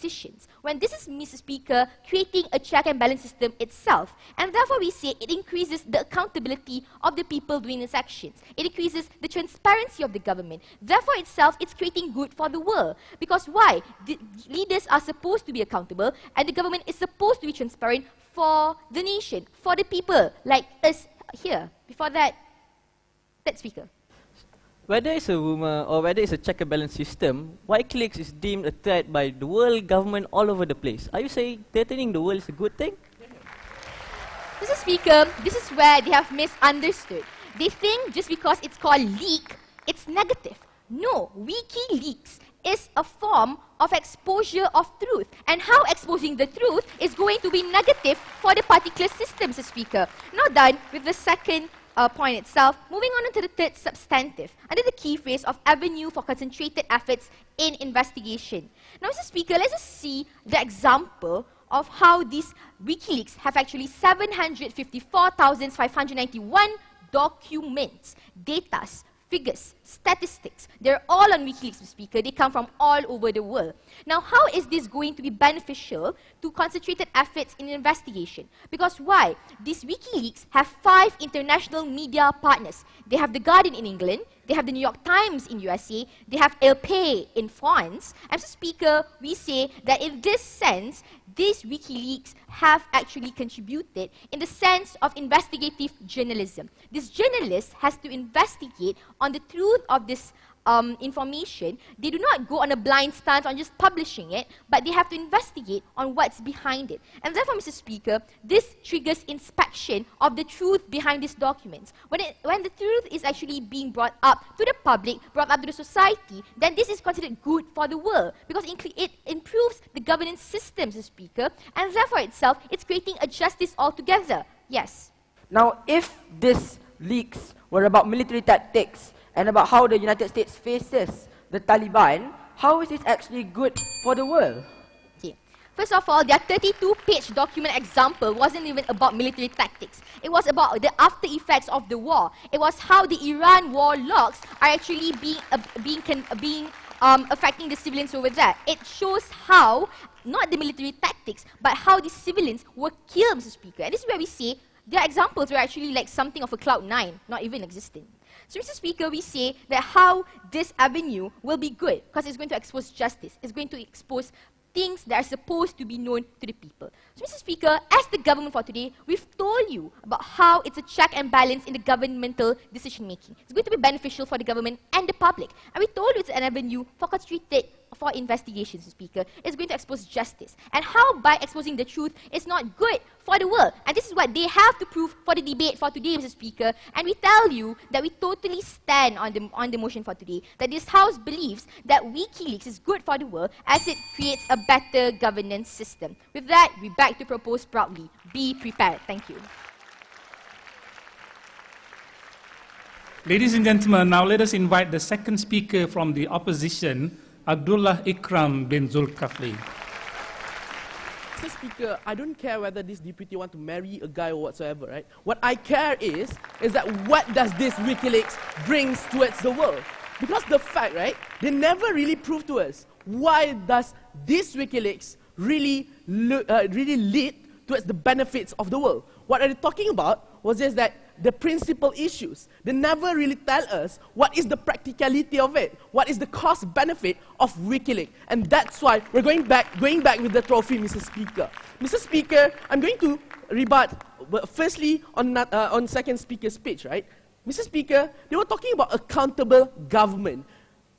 decisions. When this is, Mr. Speaker, creating a check and balance system itself. And therefore we say it increases the accountability of the people doing these actions. It increases the transparency of the government. Therefore itself, it's creating good for the world. Because why? The leaders are supposed to be accountable, and the government is supposed to be transparent for the nation, for the people, like us here. Before that Speaker. Whether it's a rumor or whether it's a check and balance system, WikiLeaks is deemed a threat by the world government all over the place. Are you saying threatening the world is a good thing? Mr. Speaker, this is where they have misunderstood. They think just because it's called leak, it's negative. No, WikiLeaks is a form of exposure of truth. And how exposing the truth is going to be negative for the particular system, Mr. Speaker. Now done with the second point itself, moving on to the third substantive, under the key phrase of avenue for concentrated efforts in investigation. Now, Mr. Speaker, let's just see the example of how these WikiLeaks have actually 754,591 documents, data, figures, statistics. They're all on WikiLeaks, Mr. Speaker. They come from all over the world. Now, how is this going to be beneficial to concentrated efforts in investigation? Because why? These WikiLeaks have 5 international media partners. They have The Guardian in England, they have the New York Times in USA, they have El Pay in France. And Mr. Speaker, we say that in this sense, these WikiLeaks have actually contributed in the sense of investigative journalism. This journalist has to investigate on the truth of this information. They do not go on a blind stance on just publishing it, but they have to investigate on what's behind it. And therefore, Mr. Speaker, this triggers inspection of the truth behind these documents. When the truth is actually being brought up to the public, brought up to the society, then this is considered good for the world, because it improves the governance system, Mr. Speaker, and therefore itself, it's creating a justice altogether. Yes. Now, if these leaks were about military tactics, and about how the United States faces the Taliban, how is this actually good for the world? Okay. First of all, their 32-page document example wasn't even about military tactics. It was about the after effects of the war. It was how the Iran war logs are actually affecting the civilians over there. It shows how, not the military tactics, but how the civilians were killed, Mr. Speaker. And this is where we say their examples were actually like something of a cloud 9, not even existing. So, Mr. Speaker, we say that how this avenue will be good, because it's going to expose justice. It's going to expose things that are supposed to be known to the people. So, Mr. Speaker, as the government for today, we've told you about how it's a check and balance in the governmental decision-making. It's going to be beneficial for the government and the public. And we told you it's an avenue for concentrated for investigations, Mr. Speaker. It's going to expose justice. And how by exposing the truth is not good for the world. And this is what they have to prove for the debate for today, Mr. Speaker. And we tell you that we totally stand on the motion for today, that this House believes that WikiLeaks is good for the world as it creates a better governance system. With that, we beg to propose proudly. Be prepared. Thank you. Ladies and gentlemen, now let us invite the second speaker from the opposition, Abdullah Ikram bin Zulkifli. Mr. Speaker, I don't care whether this deputy want to marry a guy or whatsoever, right? What I care is that what does this WikiLeaks brings towards the world? Because the fact, right, they never really prove to us why does this WikiLeaks really lead towards the benefits of the world. What are they talking about was just that the principal issues. They never really tell us what is the practicality of it, what is the cost benefit of WikiLeaks. And that's why we're going back with the trophy, Mr. Speaker. Mr. Speaker, I'm going to rebut firstly on second speaker's speech, right? Mr. Speaker, they were talking about accountable government.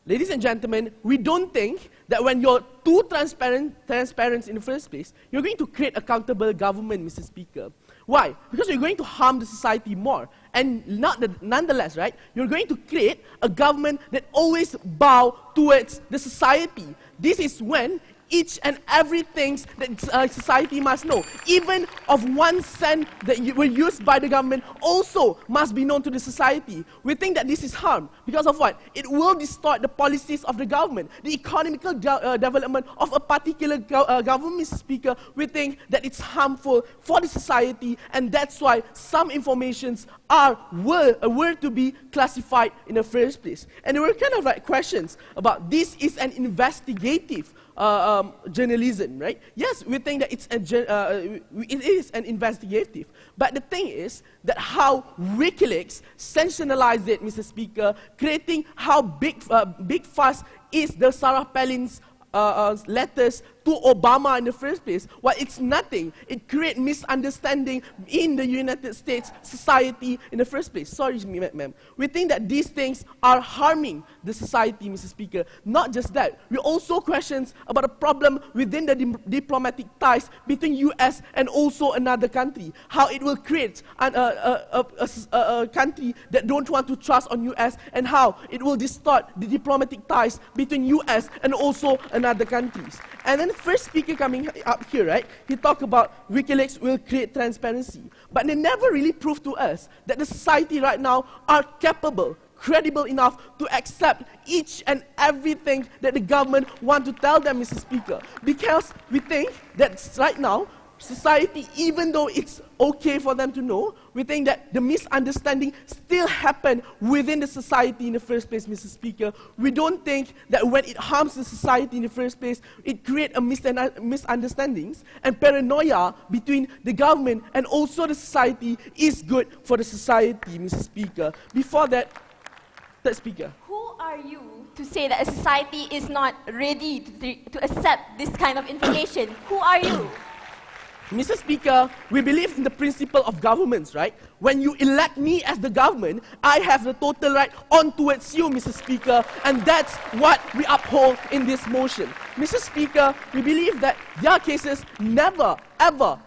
Ladies and gentlemen, we don't think that when you're too transparent in the first place, you're going to create accountable government, Mr. Speaker. Why? Because you're going to harm the society more. And nonetheless, right, you're going to create a government that always bow towards the society. This is when each and everything that society must know, even of 1 cent that were used by the government, also must be known to the society. We think that this is harm because of what? It will distort the policies of the government, the economical development of a particular government, Mr. Speaker. We think that it's harmful for the society, and that's why some informations were to be classified in the first place. And there were kind of like questions about this is an investigative journalism, right? Yes, we think that it is an investigative. But the thing is that how WikiLeaks sensationalized it, Mr. Speaker, creating how big fuss is the Sarah Palin's letters to Obama in the first place. Well, it's nothing. It creates misunderstanding in the United States society in the first place. Sorry, ma'am. We think that these things are harming the society, Mr. Speaker. Not just that. We also question about a problem within the diplomatic ties between U.S. and also another country. How it will create a country that don't want to trust on U.S. and how it will distort the diplomatic ties between U.S. and also another countries. And then the first speaker coming up here, right, he talked about WikiLeaks will create transparency. But they never really proved to us that the society right now are capable, credible enough to accept each and everything that the government want to tell them, Mr. Speaker. Because we think that right now, society, even though it's okay for them to know, we think that the misunderstanding still happen within the society in the first place, Mr. Speaker. We don't think that when it harms the society in the first place, it creates a misunderstandings and paranoia between the government and also the society is good for the society, Mr. Speaker. Before that, third speaker. Who are you to say that a society is not ready to accept this kind of information? Who are you? Mr. Speaker, we believe in the principle of governments, right? When you elect me as the government, I have the total right on towards you, Mr. Speaker, and that's what we uphold in this motion. Mr. Speaker, we believe that their cases never, ever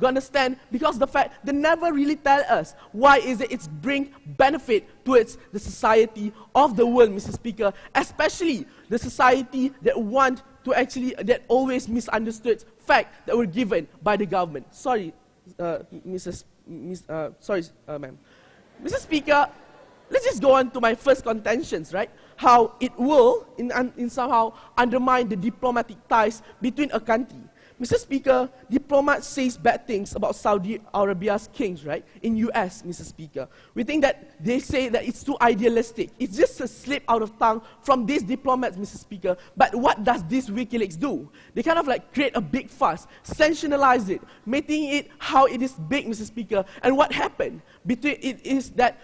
gonna stand because the fact they never really tell us why is it it's bring benefit towards the society of the world, Mr. Speaker, especially the society that want to actually, that always misunderstood fact that were given by the government. Sorry, ma'am. Mr. Speaker, let's just go on to my first contentions, right? How it will, in somehow, undermine the diplomatic ties between a country. Mr. Speaker, diplomats say bad things about Saudi Arabia's kings, right, in US, Mr. Speaker. We think that they say that it's too idealistic. It's just a slip out of tongue from these diplomats, Mr. Speaker. But what does this WikiLeaks do? They kind of like create a big fuss, sensationalize it, making it how it is big, Mr. Speaker. And what happened between it is that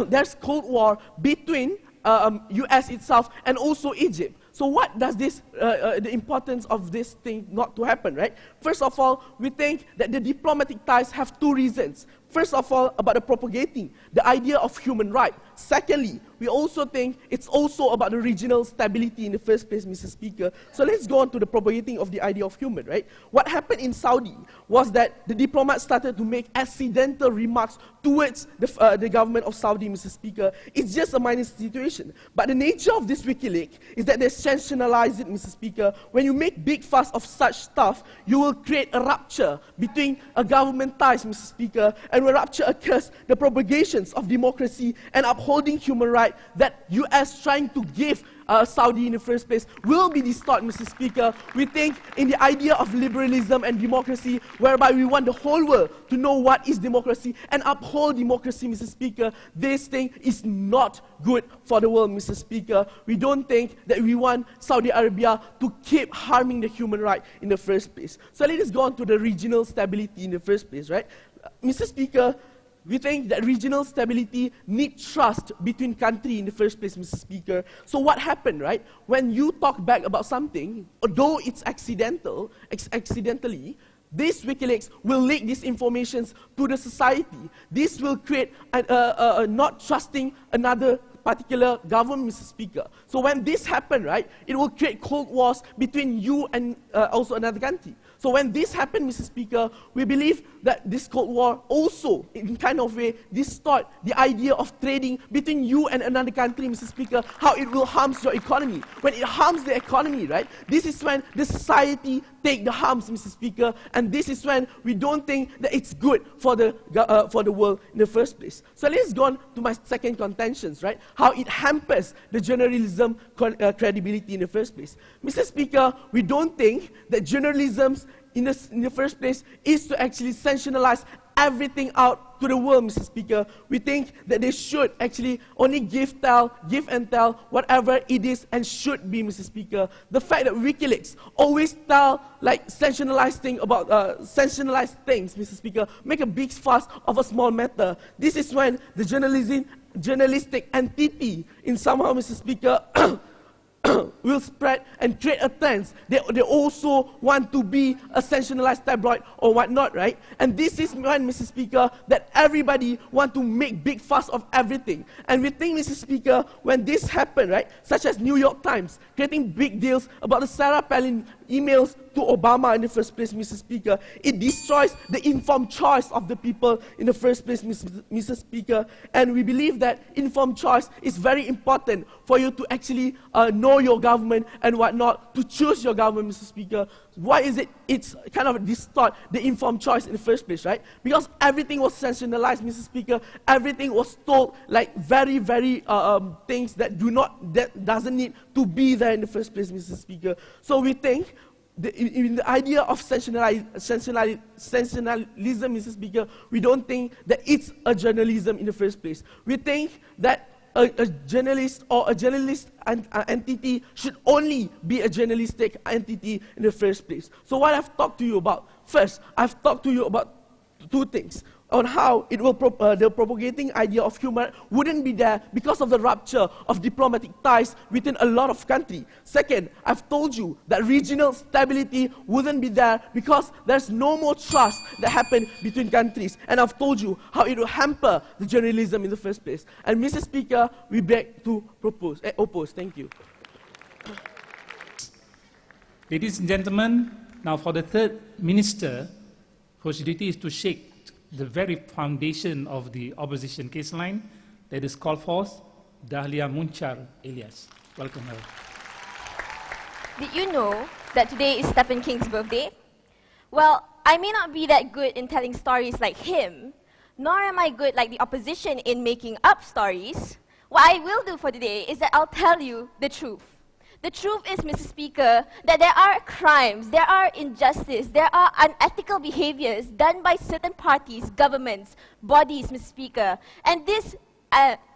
there's Cold War between US itself and also Egypt. So what does this, the importance of this thing not to happen, right? First of all, we think that the diplomatic ties have two reasons. First of all, about the propagating the idea of human right. Secondly, we also think it's also about the regional stability in the first place, Mr. Speaker. So let's go on to the propagating of the idea of human, right? What happened in Saudi was that the diplomats started to make accidental remarks towards the government of Saudi, Mr. Speaker. It's just a minor situation. But the nature of this WikiLeaks is that they sensationalize it, Mr. Speaker. When you make big fuss of such stuff, you will create a rupture between a government ties, Mr. Speaker, and when rupture occurs, the propagations of democracy and upholding human rights that US trying to give Saudi in the first place will be distorted, Mr. Speaker. We think in the idea of liberalism and democracy, whereby we want the whole world to know what is democracy and uphold democracy, Mr. Speaker. This thing is not good for the world, Mr. Speaker. We don't think that we want Saudi Arabia to keep harming the human right in the first place. So let us go on to the regional stability in the first place, right? Mr. Speaker, we think that regional stability needs trust between countries in the first place, Mr. Speaker. So what happened, right? When you talk back about something, although it's accidentally, this WikiLeaks will leak these informations to the society. This will create not trusting another particular government, Mr. Speaker. So when this happens, right, it will create cold wars between you and also another country. So when this happens, Mr. Speaker, we believe that this Cold War also, in kind of way, distort the idea of trading between you and another country, Mr. Speaker, how it will harm your economy. When it harms the economy, right, this is when the society take the harms, Mr. Speaker, and this is when we don't think that it's good for the world in the first place. So let's go on to my second contentions, right, how it hampers the journalism credibility in the first place. Mr. Speaker, we don't think that journalism in the first place is to actually sensationalize everything out to the world, Mr. Speaker. We think that they should actually only give and tell whatever it is and should be, Mr. Speaker. The fact that WikiLeaks always tell like sensationalized things, Mr. Speaker, make a big fuss of a small matter. This is when the journalistic entity in somehow, Mr. Speaker, will spread and create a trend. They also want to be a sensationalized tabloid or whatnot, right? And this is when, Mr. Speaker, that everybody want to make big fuss of everything. And we think, Mr. Speaker, when this happened, right, such as New York Times, creating big deals about the Sarah Palin emails to Obama in the first place, Mr. Speaker, it destroys the informed choice of the people in the first place, Mr. Speaker. And we believe that informed choice is very important for you to actually know your government and whatnot, to choose your government, Mr. Speaker. Why is it's kind of distort the informed choice in the first place, right? Because everything was sensationalized, Mr. Speaker. Everything was told like very things that doesn't need to be there in the first place, Mr. Speaker. So we think in the idea of sensationalism, Mr. Speaker, we don't think that it's a journalism in the first place. We think that a journalist or a journalist entity should only be a journalistic entity in the first place. So what I've talked to you about, first, I've talked to you about two things. On how it will the propagating idea of humor wouldn't be there because of the rupture of diplomatic ties within a lot of countries. Second, I've told you that regional stability wouldn't be there because there's no more trust that happen between countries. And I've told you how it will hamper the journalism in the first place. And Mr. Speaker, we beg to oppose. Thank you. Ladies and gentlemen, now for the third minister, whose duty is to shake the very foundation of the opposition case line, let us call forth Dahlia Munchar Elias. Welcome her. Did you know that today is Stephen King's birthday? Well, I may not be that good in telling stories like him, nor am I good like the opposition in making up stories. What I will do for today is that I'll tell you the truth. The truth is, Mr. Speaker, that there are crimes, there are injustice, there are unethical behaviors done by certain parties, governments, bodies, Mr. Speaker. And this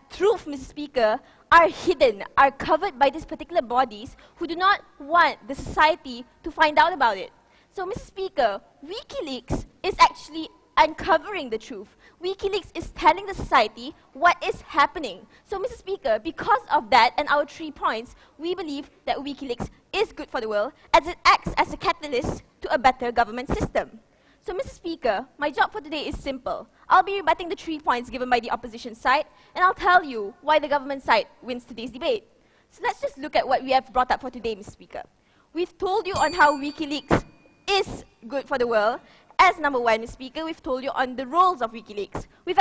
truth, Mr. Speaker, are hidden, are covered by these particular bodies who do not want the society to find out about it. So, Mr. Speaker, WikiLeaks is actually uncovering the truth. WikiLeaks is telling the society what is happening. So, Mr. Speaker, because of that and our 3 points, we believe that WikiLeaks is good for the world as it acts as a catalyst to a better government system. So, Mr. Speaker, my job for today is simple. I'll be rebutting the 3 points given by the opposition side, and I'll tell you why the government side wins today's debate. So let's just look at what we have brought up for today, Mr. Speaker. We've told you on how WikiLeaks is good for the world. As number 1, Mr. Speaker, we've told you on the roles of WikiLeaks. We've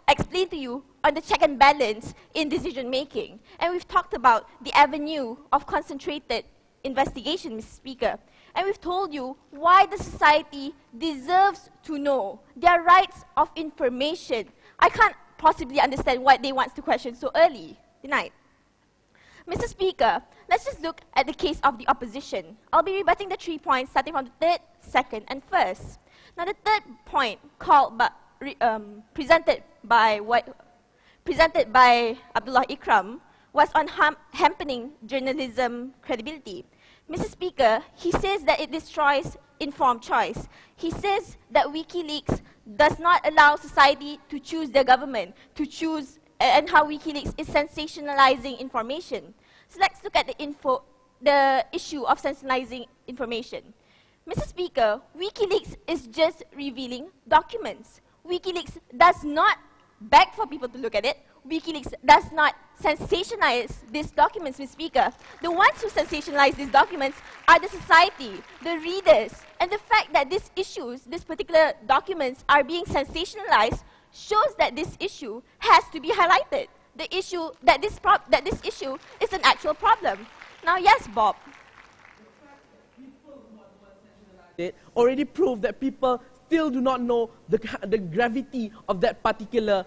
explained to you on the check and balance in decision-making. And we've talked about the avenue of concentrated investigation, Mr. Speaker. And we've told you why the society deserves to know their rights of information. I can't possibly understand why they want to question so early tonight. Mr. Speaker, let's just look at the case of the opposition. I'll be rebutting the 3 points starting from the 3rd, 2nd, and 1st. Now, the 3rd point presented by Abdullah Ikram was on hampering journalism credibility. Mr. Speaker, he says that it destroys informed choice. He says that WikiLeaks does not allow society to choose their government, and how WikiLeaks is sensationalizing information. So let's look at the issue of sensationalizing information. Mr. Speaker, WikiLeaks is just revealing documents. WikiLeaks does not beg for people to look at it. WikiLeaks does not sensationalize these documents, Mr. Speaker. The ones who sensationalize these documents are the society, the readers. And the fact that these particular documents are being sensationalized shows that this issue has to be highlighted. The issue, that this issue is an actual problem. Now, yes, Bob. It already proved that people still do not know the gravity of that particular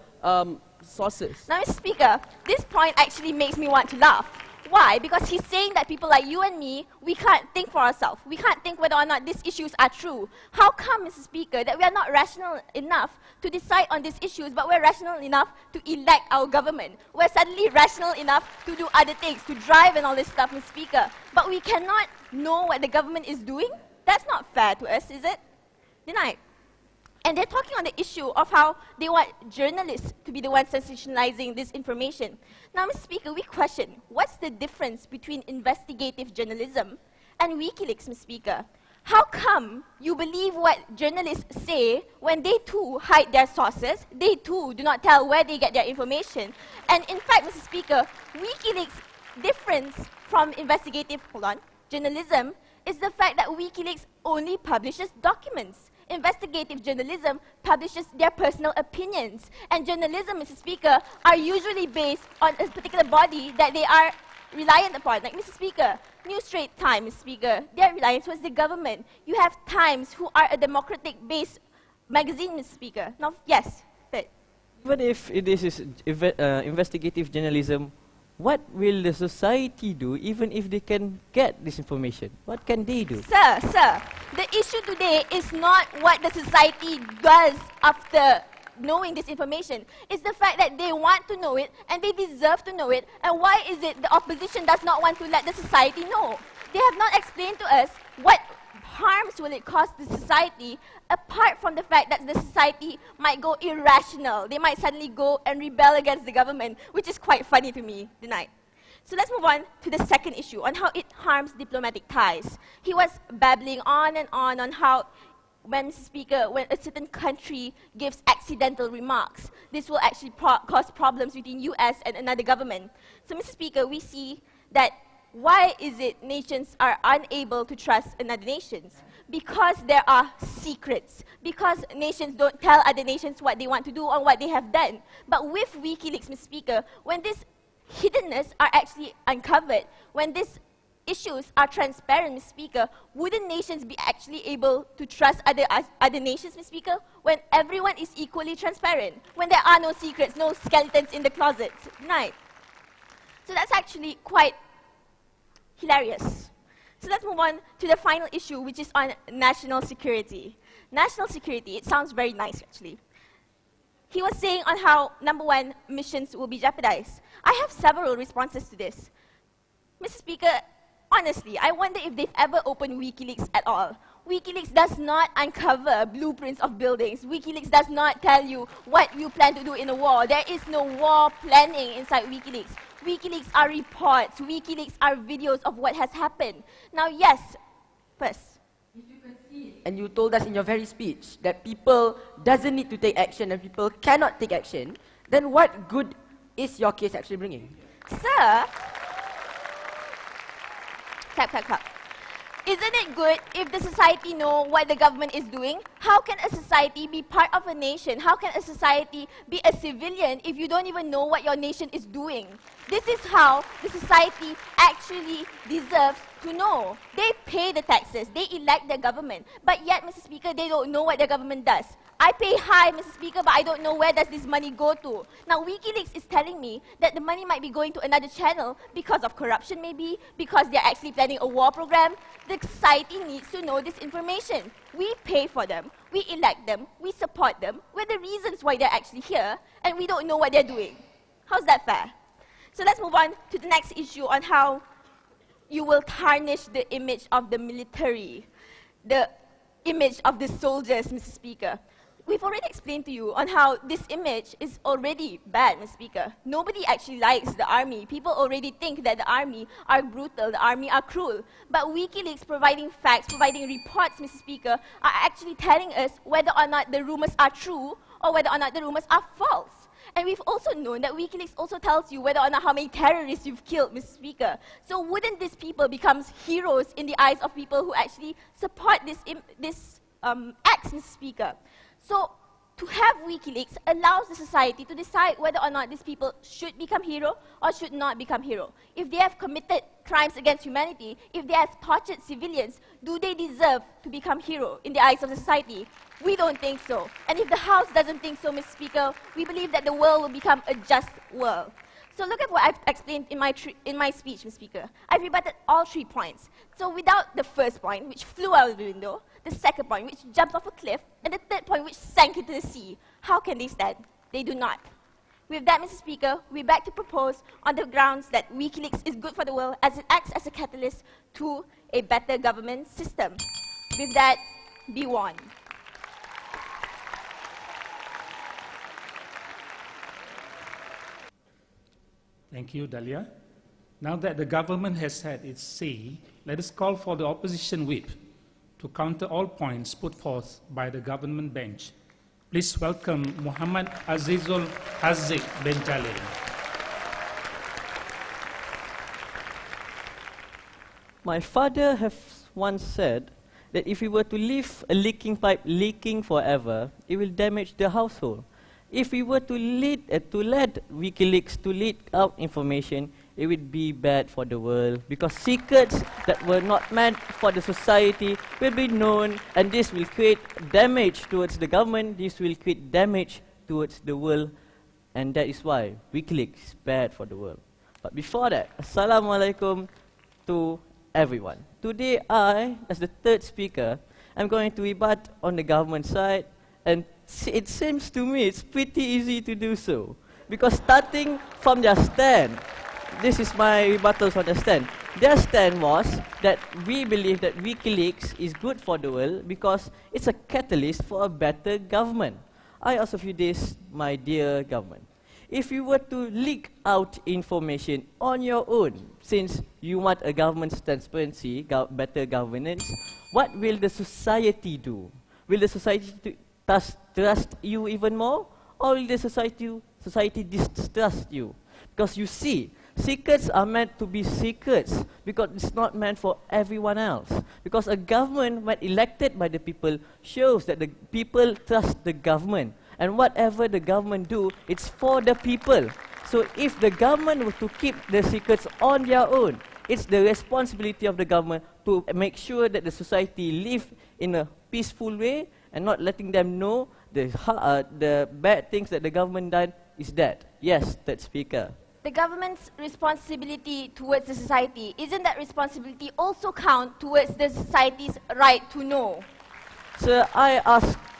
sources. Now, Mr. Speaker, this point actually makes me want to laugh. Why? Because he's saying that people like you and me, we can't think for ourselves. We can't think whether or not these issues are true. How come, Mr. Speaker, that we are not rational enough to decide on these issues, but we're rational enough to elect our government? We're suddenly rational enough to do other things, to drive and all this stuff, Mr. Speaker. But we cannot know what the government is doing? That's not fair to us, is it? Denied. And they're talking on the issue of how they want journalists to be the ones sensationalizing this information. Now, Mr. Speaker, we question, what's the difference between investigative journalism and WikiLeaks, Mr. Speaker? How come you believe what journalists say when they too hide their sources, they too do not tell where they get their information? And in fact, Mr. Speaker, WikiLeaks' difference from investigative, journalism is the fact that WikiLeaks only publishes documents. Investigative journalism publishes their personal opinions. And journalism, Mr. Speaker, are usually based on a particular body that they are reliant upon. Like, Mr. Speaker, New Straits Times, Mr. Speaker, their reliance was the government. You have Times, who are a democratic-based magazine, Mr. Speaker. Now, yes, but Even if this is investigative journalism, what will the society do even if they can get this information? What can they do? Sir, the issue today is not what the society does after knowing this information. It's the fact that they want to know it and they deserve to know it. And why is it the opposition does not want to let the society know? They have not explained to us what harms will it cause the society, apart from the fact that the society might go irrational. They might suddenly go and rebel against the government, which is quite funny to me, Denied. So let's move on to the second issue, on how it harms diplomatic ties. He was babbling on and on how, when, Mr. Speaker, when a certain country gives accidental remarks, this will actually cause problems between US and another government. So, Mr. Speaker, we see that why is it nations are unable to trust another nations? Because there are secrets. Because nations don't tell other nations what they want to do or what they have done. But with WikiLeaks, Mr. Speaker, when these hiddenness are actually uncovered, when these issues are transparent, Mr. Speaker, wouldn't nations be actually able to trust other nations, Mr. Speaker? When everyone is equally transparent, when there are no secrets, no skeletons in the closets, right? So that's actually quite hilarious. So let's move on to the final issue, which is on national security. National security, it sounds very nice, actually. He was saying on how, number one, missions will be jeopardized. I have several responses to this. Mr. Speaker, honestly, I wonder if they've ever opened WikiLeaks at all. WikiLeaks does not uncover blueprints of buildings. WikiLeaks does not tell you what you plan to do in a war. There is no war planning inside WikiLeaks. WikiLeaks are reports. WikiLeaks are videos of what has happened. Now, yes, first. If you concede, and you told us in your very speech that people doesn't need to take action and people cannot take action, then what good is your case actually bringing? Sir, clap. Isn't it good if the society know what the government is doing? How can a society be part of a nation? How can a society be a civilian if you don't even know what your nation is doing? This is how the society actually deserves to know. They pay the taxes, they elect their government, but yet, Mr. Speaker, they don't know what their government does. I pay high, Mr. Speaker, but I don't know where does this money go to. Now, WikiLeaks is telling me that the money might be going to another channel because of corruption, maybe, because they're actually planning a war program. The society needs to know this information. We pay for them, we elect them, we support them. We're the reasons why they're actually here, and we don't know what they're doing. How's that fair? So let's move on to the next issue on how you will tarnish the image of the military, the image of the soldiers, Mr. Speaker. We've already explained to you on how this image is already bad, Mr. Speaker. Nobody actually likes the army. People already think that the army are brutal, the army are cruel. But WikiLeaks providing facts, providing reports, Mr. Speaker, are actually telling us whether or not the rumors are true or whether or not the rumors are false. And we've also known that WikiLeaks also tells you whether or not how many terrorists you've killed, Mr. Speaker. So wouldn't these people become heroes in the eyes of people who actually support this acts, Mr. Speaker? So to have WikiLeaks allows the society to decide whether or not these people should become hero or should not become hero. If they have committed crimes against humanity, if they have tortured civilians, do they deserve to become hero in the eyes of the society? We don't think so. And if the House doesn't think so, Mr. Speaker, we believe that the world will become a just world. So look at what I've explained in my speech, Mr. Speaker. I've rebutted all 3 points. So without the first point, which flew out of the window, the second point, which jumped off a cliff, and the third point, which sank into the sea, how can they stand? They do not. With that, Mr. Speaker, we beg to propose on the grounds that WikiLeaks is good for the world as it acts as a catalyst to a better government system. With that, be warned. Thank you, Dahlia. Now that the government has had its say, let us call for the opposition whip to counter all points put forth by the government bench. Please welcome Muhammad Azizul Haziq bin Jalil. My father has once said that if we were to leave a leaking pipe leaking forever, it will damage the household. If we were to let WikiLeaks to leak out information, it would be bad for the world, because secrets that were not meant for the society will be known, and this will create damage towards the government, this will create damage towards the world, and that is why WikiLeaks is bad for the world. But before that, Assalamualaikum to everyone. Today I, as the third speaker, am going to rebut on the government side, and it seems to me it's pretty easy to do so. Because starting from their stand, this is my rebuttals on their stand. Their stand was that we believe that WikiLeaks is good for the world because it's a catalyst for a better government. I ask of you this, my dear government. If you were to leak out information on your own, since you want a government's transparency, better governance, what will the society do? Will the society trust you even more? Or will the society distrust you? Because you see, secrets are meant to be secrets because it's not meant for everyone else. Because a government, when elected by the people, shows that the people trust the government. And whatever the government do, it's for the people. So if the government were to keep the secrets on their own, it's the responsibility of the government to make sure that the society live in a peaceful way and not letting them know the bad things that the government done is that. Yes, third speaker. The government's responsibility towards the society, isn't that responsibility also count towards the society's right to know? Sir,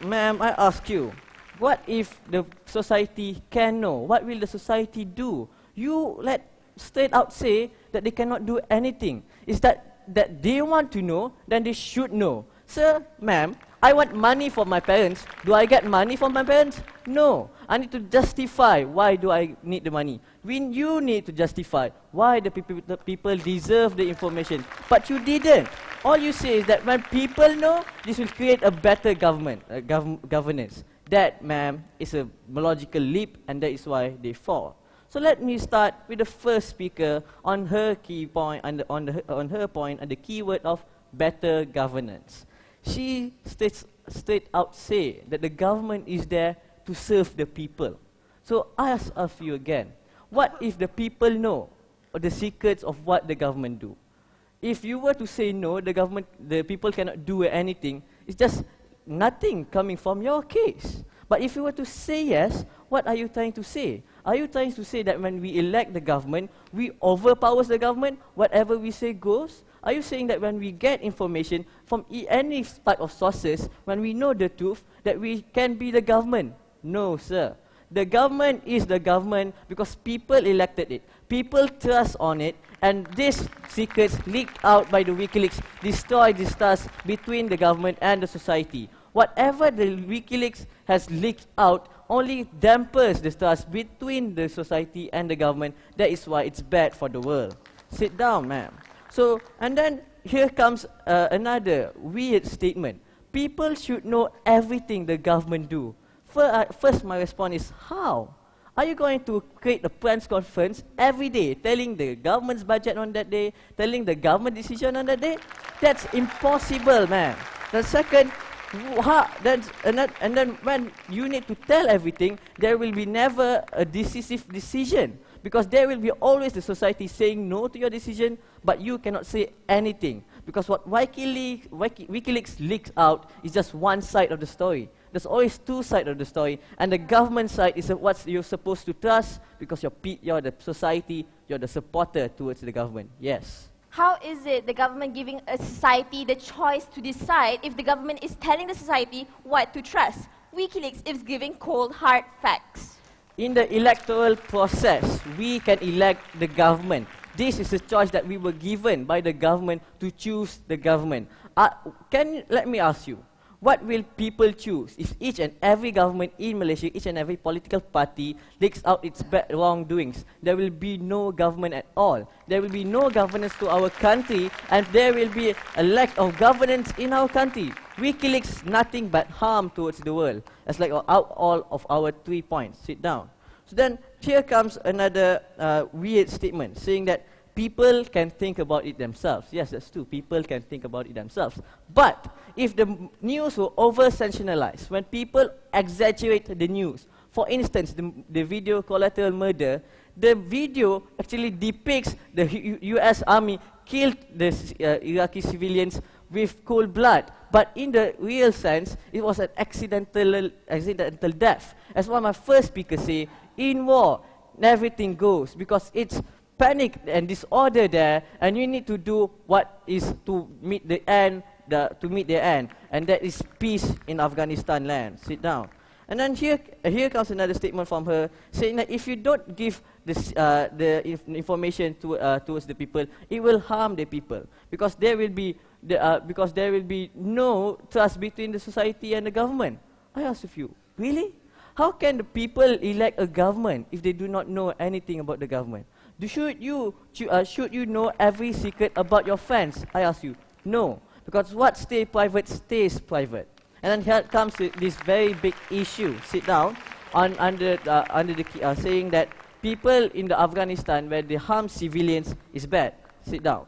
ma'am, I ask you, what if the society can know? What will the society do? You let straight out say that they cannot do anything. Is that they want to know, then they should know. Sir, ma'am, I want money from my parents. Do I get money from my parents? No. I need to justify why do I need the money. You need to justify why the people deserve the information. But you didn't. All you say is that when people know, this will create a better governance. That, ma'am, is a logical leap, and that is why they fall. So let me start with the first speaker on her key point, on her point, and the keyword of better governance. She straight out say that the government is there to serve the people. So I ask of you again, what if the people know the secrets of what the government do? If you were to say no, the people cannot do anything, it's just nothing coming from your case. But if you were to say yes, what are you trying to say? Are you trying to say that when we elect the government, we overpower the government, whatever we say goes? Are you saying that when we get information from any type of sources, when we know the truth, that we can be the government? No, sir. The government is the government because people elected it. People trust on it, and these secrets leaked out by the WikiLeaks destroy this trust between the government and the society. Whatever the WikiLeaks has leaked out only dampers the trust between the society and the government. That is why it's bad for the world. Sit down, ma'am. So, and then here comes another weird statement. People should know everything the government do. First, my response is, how? Are you going to create a press conference every day, telling the government's budget on that day, telling the government decision on that day? That's impossible, man. The second, and then when you need to tell everything, there will be never a decisive decision. Because there will be always the society saying no to your decision, but you cannot say anything. Because what WikiLeaks leaks out is just one side of the story. there's always two sides of the story, and the government side is what you're supposed to trust because you're the society, you're the supporter towards the government. Yes. How is it the government giving a society the choice to decide if the government is telling the society what to trust? WikiLeaks is giving cold, hard facts. In the electoral process, we can elect the government. This is a choice that we were given by the government to choose the government. Let me ask you, what will people choose if each and every government in Malaysia, each and every political party leaks out its wrongdoings? There will be no government at all. There will be no governance to our country, and there will be a lack of governance in our country. WikiLeaks nothing but harm towards the world. That's like all of our 3 points. Sit down. So then here comes another weird statement saying that people can think about it themselves. Yes, that's true. People can think about it themselves. But if the news were over-sensationalized, when people exaggerate the news, for instance, the video collateral murder, the video actually depicts the US Army killed the Iraqi civilians with cold blood. But in the real sense, it was an accidental death. As one of my first speakers say, in war, everything goes because it's panic and disorder there, and you need to do what is to meet the end, and that is peace in Afghanistan land. Sit down. And then here comes another statement from her saying that if you don't give this, information towards the people, it will harm the people because there will be no trust between the society and the government. I ask you, really? How can the people elect a government if they do not know anything about the government? Should you know every secret about your friends? I ask you, no, because what stays private stays private. And then here comes this very big issue. Sit down under the saying that people in the Afghanistan where they harm civilians is bad. Sit down.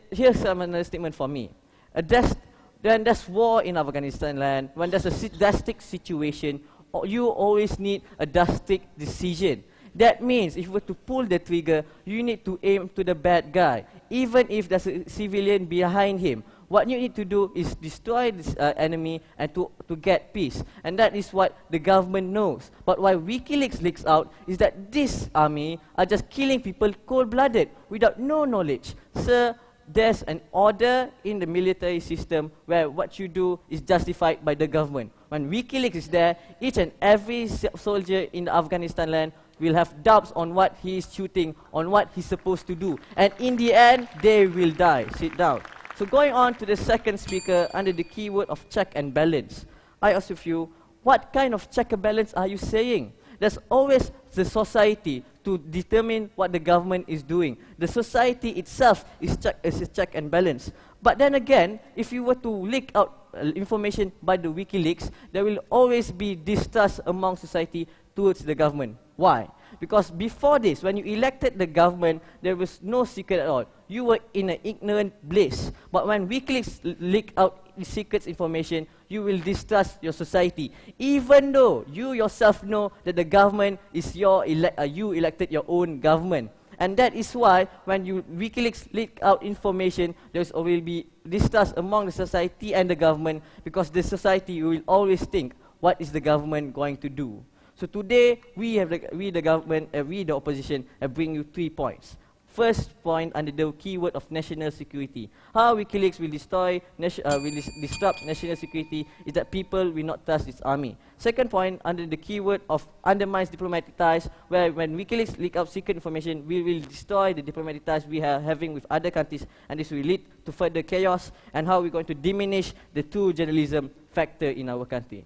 Here's another statement for me. When there's war in Afghanistan land, when there's a drastic situation, you always need a drastic decision. That means if you were to pull the trigger, you need to aim to the bad guy, even if there's a civilian behind him. What you need to do is destroy this enemy and to get peace. And that is what the government knows. But why WikiLeaks leaks out is that this army are just killing people cold-blooded without no knowledge. Sir, there's an order in the military system where what you do is justified by the government. When WikiLeaks is there, each and every soldier in the Afghanistan land will have doubts on what he is shooting, on what he's supposed to do. And in the end, they will die. Sit down. So going on to the second speaker under the keyword of check and balance. I ask you, what kind of check and balance are you saying? There's always the society to determine what the government is doing. The society itself is a check and balance. But then again, if you were to leak out information by the WikiLeaks, there will always be distrust among society towards the government. Why? Because before this, when you elected the government, there was no secret at all. You were in an ignorant bliss. But when WikiLeaks leak out secret information, you will distrust your society, even though you yourself know that the government is you elected your own government. And that is why when WikiLeaks leak out information, there will be distrust among the society and the government, because the society will always think, what is the government going to do? So today, we the opposition, have bring you 3 points. First point under the keyword of national security. How WikiLeaks will disrupt national security is that people will not trust its army. Second point under the keyword of undermines diplomatic ties, where when WikiLeaks leak out secret information, we will destroy the diplomatic ties we are having with other countries, and this will lead to further chaos, and how we're going to diminish the true journalism factor in our country.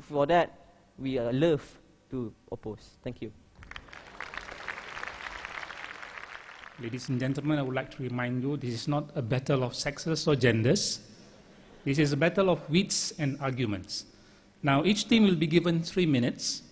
For that, we love to oppose. Thank you. Ladies and gentlemen, I would like to remind you, this is not a battle of sexes or genders. This is a battle of wits and arguments. Now, each team will be given 3 minutes